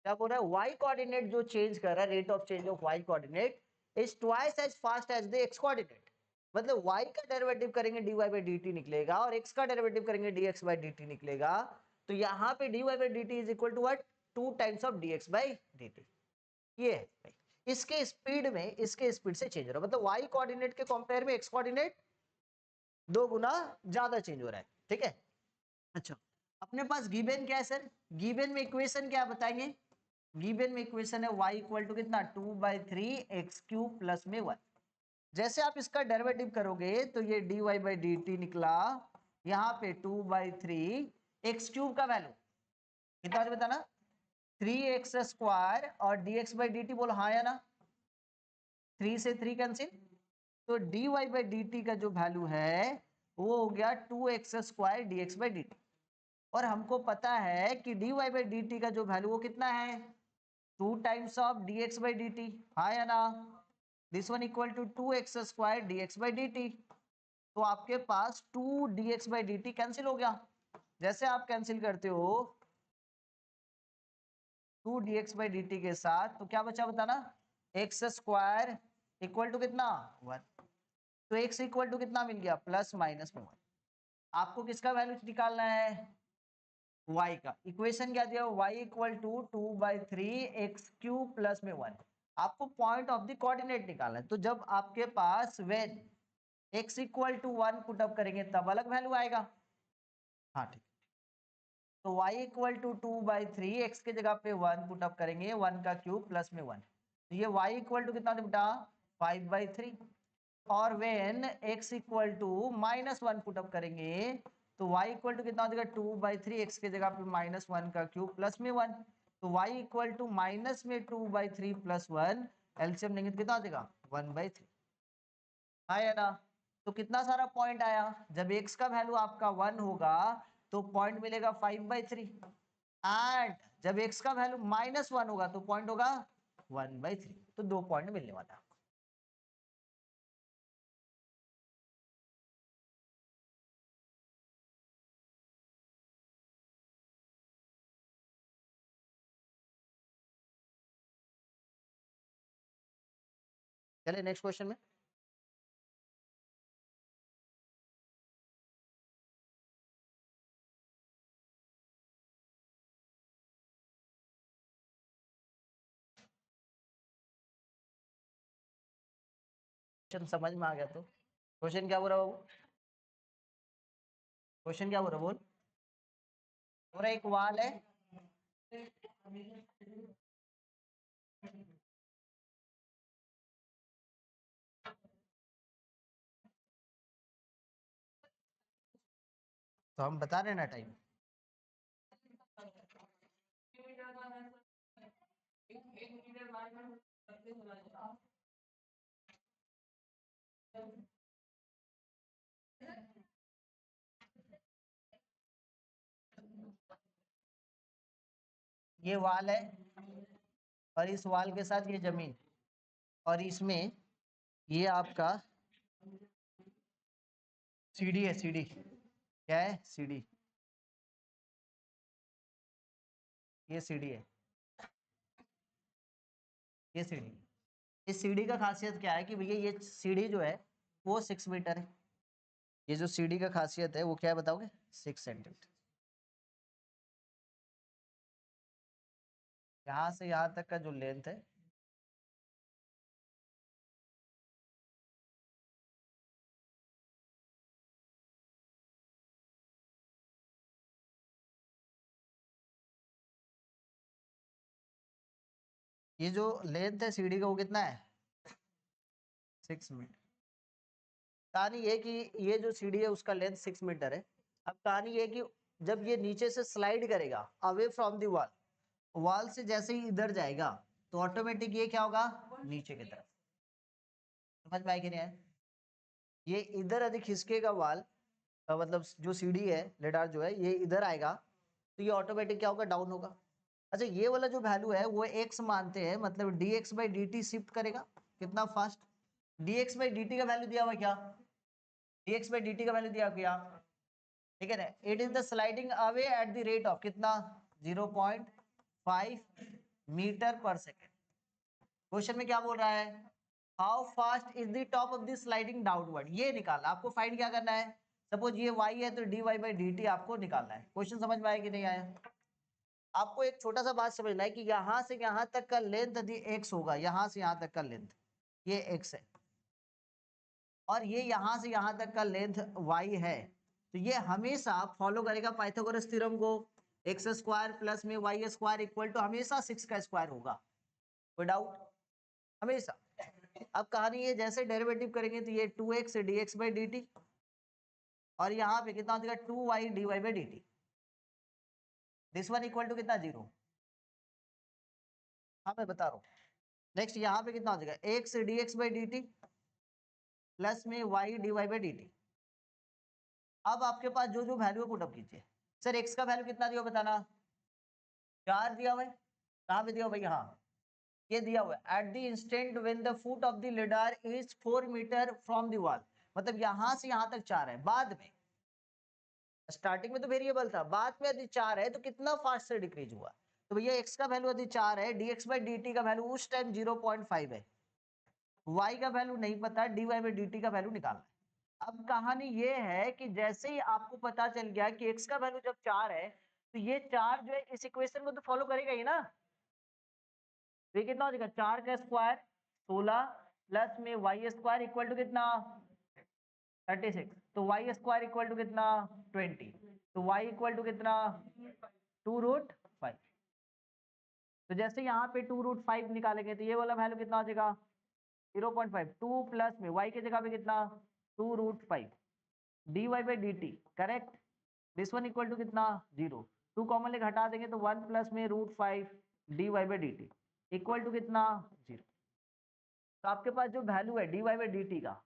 क्या बोल रहा है, y कोऑर्डिनेट जो चेंज कर रहा है, rate of change of y coordinate is twice as fast as the x coordinate. मतलब y का डेरिवेटिव करेंगे dy बाई dt निकलेगा और x का डेरिवेटिव करेंगे dx बाई dt निकलेगा। तो यहाँ पे dy by dt is equal to what, 2 times of dx by dt। ये है भाई, इसके स्पीड से चेंज हो रहा है, मतलब y कोऑर्डिनेट के कंपेयर में x कोऑर्डिनेट 2 गुना ज्यादा चेंज हो रहा है, ठीक है। अच्छा, अपने पास गिवन क्या है सर, गिवन में इक्वेशन क्या बताएंगे, गिवन में इक्वेशन है y इक्वल टू कितना 2/3 x³ प्लस में 1। जैसे आप इसका डेरिवेटिव करोगे तो ये dy बाई dt निकला, यहाँ पे 2/3 x³ का वैल्यू कितना बताना 3x² और dx बाई dt बोलो हाँ या ना, 3 से 3 कैंसिल, तो dy बाई dt का जो वैल्यू है वो हो गया 2x² dx बाई dt। और हमको पता है कि dy बाई dt का जो वैल्यू वो कितना है 2 times of dx by dt, हाँ या ना, this one equal to 2x² dx by dt। तो आपके पास 2 dx बाई dt कैंसिल हो गया, जैसे आप कैंसिल करते हो 2 dx बाई dt के साथ तो क्या बचा बताना, x² इक्वल टू कितना 1, तो x इक्वल टू कितना मिल गया प्लस माइनस में 1। आपको किसका वैल्यू निकालना है, y का, इक्वेशन क्या दिया y equal to 2/3 x³ plus में 1। आपको पॉइंट ऑफ द कोऑर्डिनेट निकालना है, तो जब आपके पास when x equal to 1 put up करेंगे तब अलग वैल्यू आएगा, हाँ ठीक। तो y इक्वल टू 2/3 x के जगह पे 1 पुट अप करेंगे, 1 का क्यूब प्लस में 1, तो ये y इक्वल टू कितना बेटा 5/3। और when x equal to -1 put up करेंगे तो y इक्वल टू कितना हो जाएगा 2/3 x के जगह पे -1 का क्यूब प्लस में 1, तो y इक्वल टू माइनस में 2/3 प्लस 1, एलसीएम लेंगे तो कितना हो जाएगा 1/3, हाँ या ना। तो कितना सारा पॉइंट आया, जब x का वैल्यू आपका 1 होगा तो पॉइंट मिलेगा 5/3, एंड जब x का वैल्यू -1 होगा तो पॉइंट होगा 1/3, तो 2 पॉइंट मिलने वाला। चलिए नेक्स्ट क्वेश्चन में, क्वेश्चन समझ में आ गया तो क्वेश्चन क्या बोल रहा बाबू, क्वेश्चन क्या बोल रहा बोल, पूरा एक वाल है, तो हम बता रहे ना टाइम, ये वाल है और इस वाल के साथ ये जमीन, और इसमें ये आपका सीढ़ी है। सीढ़ी क्या है? सीढ़ी। ये सीढ़ी है, ये सीढ़ी। इस सीढ़ी का खासियत क्या है कि भैया ये सीढ़ी जो है वो 6 मीटर है। ये जो सीढ़ी का खासियत है वो क्या है बताओगे? 6 सेंटीमीटर। यहाँ से यहाँ तक का जो लेंथ है ये जो लेंथ है सीढ़ी का वो कितना है? 6 मीटर। कहानी ये कि ये जो सीढ़ी है उसका लेंथ 6 मीटर है। अब कहानी ये कि जब ये नीचे से स्लाइड करेगा away from the wall, wall से जैसे ही इधर जाएगा तो ऑटोमेटिक ये क्या होगा? नीचे की तरफ। समझ में आए कि नहीं आए? ये इधर अधिक खिसकेगा वाल, मतलब जो सीढ़ी है लेडार जो है ये इधर आएगा तो ये ऑटोमेटिक क्या होगा? डाउन होगा। अच्छा ये वाला जो वैल्यू है वो x मानते हैं, मतलब dx बाई dt शिफ्ट करेगा कितना फास्ट? dx बाई dt का वैल्यू दिया हुआ क्या? dx बाई dt का वैल्यू दिया क्या? ठीक है ना? It is the sliding away at the rate of कितना? 0.5 मीटर पर सेकेंड। क्वेश्चन में क्या बोल रहा है? How fast is the top of the sliding downward, ये निकालना आपको। फाइंड क्या करना है? सपोज ये y है तो dy बाई dt आपको निकालना है। क्वेश्चन समझ में आया कि नहीं आया? आपको एक छोटा सा बात समझना है कि यहाँ से यहाँ तक का लेंथ यदि x होगा, यहाँ से यहाँ तक का लेंथ ये x है, और ये यहाँ से यहाँ तक का लेंथ y है, तो ये हमेशा फॉलो करेगा पाइथागोरस थ्योरम को। एक्स स्क्वायर प्लस में वाई स्क्वायर इक्वल टू हमेशा 6 का स्क्वायर होगा। कोई डाउट? हमेशा। अब कहानी ये जैसे डेरिवेटिव करेंगे तो ये 2x dx बाई dt, और यहाँ पे कितना हो जाएगा? 2y dy by dt। This one equal to कितना? 0। हाँ मैं बता रहा हूँ। नेक्स्ट यहाँ पे कितना हो जाएगा? x dx by dt plus में y dy बाई dt। अब आपके पास जो जो वैल्यू है पुटअप कीजिए। सर x का वैल्यू कितना दिया बताना? 4 दिया हुआ है। कहाँ पे दिया हुआ? यहाँ ये दिया हुआ है। At the instant when the foot of the ladder is 4 metre from the wall, मतलब यहाँ से यहाँ तक 4 है। बाद में स्टार्टिंग में तो वेरिएबल था, बाद में यदि 4 है तो कितना फास्ट से डिक्रीज हुआ? तो भैया x का वैल्यू यदि 4 है, dx बाई dt का वैल्यू उस टाइम 0.5 है, y का वैल्यू नहीं पता, dy बाई dt का वैल्यू निकालना है। अब कहानी ये है कि जैसे ही आपको पता चल गया कि x का वैल्यू जब 4 है तो ये 4 जो है इस इक्वेशन को तो फॉलो करेगा ही ना। तो ये कितना हो जाएगा? 4 का स्क्वायर 16 प्लस में वाई स्क्वायर इक्वल टू कितना? 36। तो वाई स्क्वायर इक्वल टू कितना? 20। तो वाई इक्वल टू कितना? 2√5। तो जैसे यहाँ पे 2√5 निकालेंगे तो ये वाला वैल्यू कितना हो जाएगा? 0.5। 2 प्लस में वाई की जगह पे कितना? 2√5 dy by dt। Correct. This one equal to कितना? 0। 2 कॉमन लेके हटा देंगे तो 1 प्लस में √5 dy by dt equal to कितना? 0। तो आपके पास जो वैल्यू है dy बाई dt का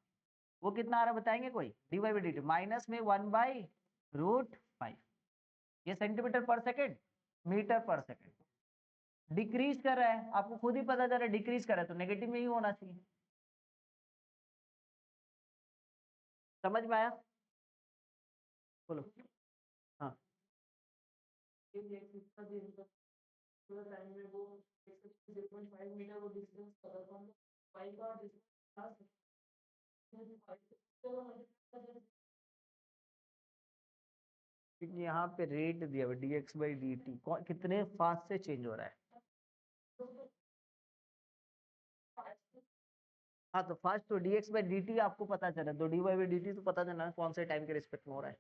वो कितना आ रहा है बताएंगे कोई? dy बाई dt माइनस में 1/√5। ये सेंटीमीटर पर सेकेंड, मीटर पर सेकेंड। डिक्रीज कर रहा है, आपको खुद ही पता चल रहा है डिक्रीज कर रहा है तो नेगेटिव में ही होना चाहिए। समझ में आया? बोलो। हाँ क्योंकि यहाँ पे रेट दिया हुआ dx बाई dt कितने फास्ट से चेंज हो रहा है। हाँ तो फास्ट तो dx बाई dt आपको पता चला, तो dy बाई dt तो पता चला कौन से टाइम के रिस्पेक्ट में हो रहा है।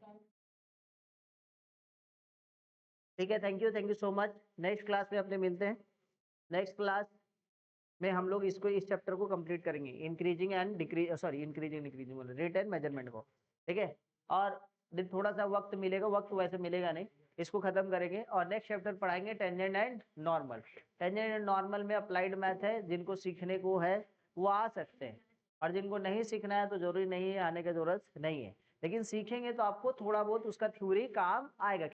ठीक है, thank you so much. Next class में अपने मिलते हैं। नेक्स्ट क्लास में हम लोग इसको इस चैप्टर को कंप्लीट करेंगे, increasing and decrease, sorry increasing decreasing बोले, रेट एंड मेजरमेंट को। ठीक है, और थोड़ा सा वक्त मिलेगा, वक्त वैसे मिलेगा नहीं, इसको खत्म करेंगे और नेक्स्ट चैप्टर पढ़ाएंगे tangent and normal. Tangent and normal में अप्लाइड मैथ है, जिनको सीखने को है वो आ सकते हैं, और जिनको नहीं सीखना है तो जरूरी नहीं है, आने की जरूरत नहीं है, लेकिन सीखेंगे तो आपको थोड़ा बहुत उसका थ्योरी काम आएगा।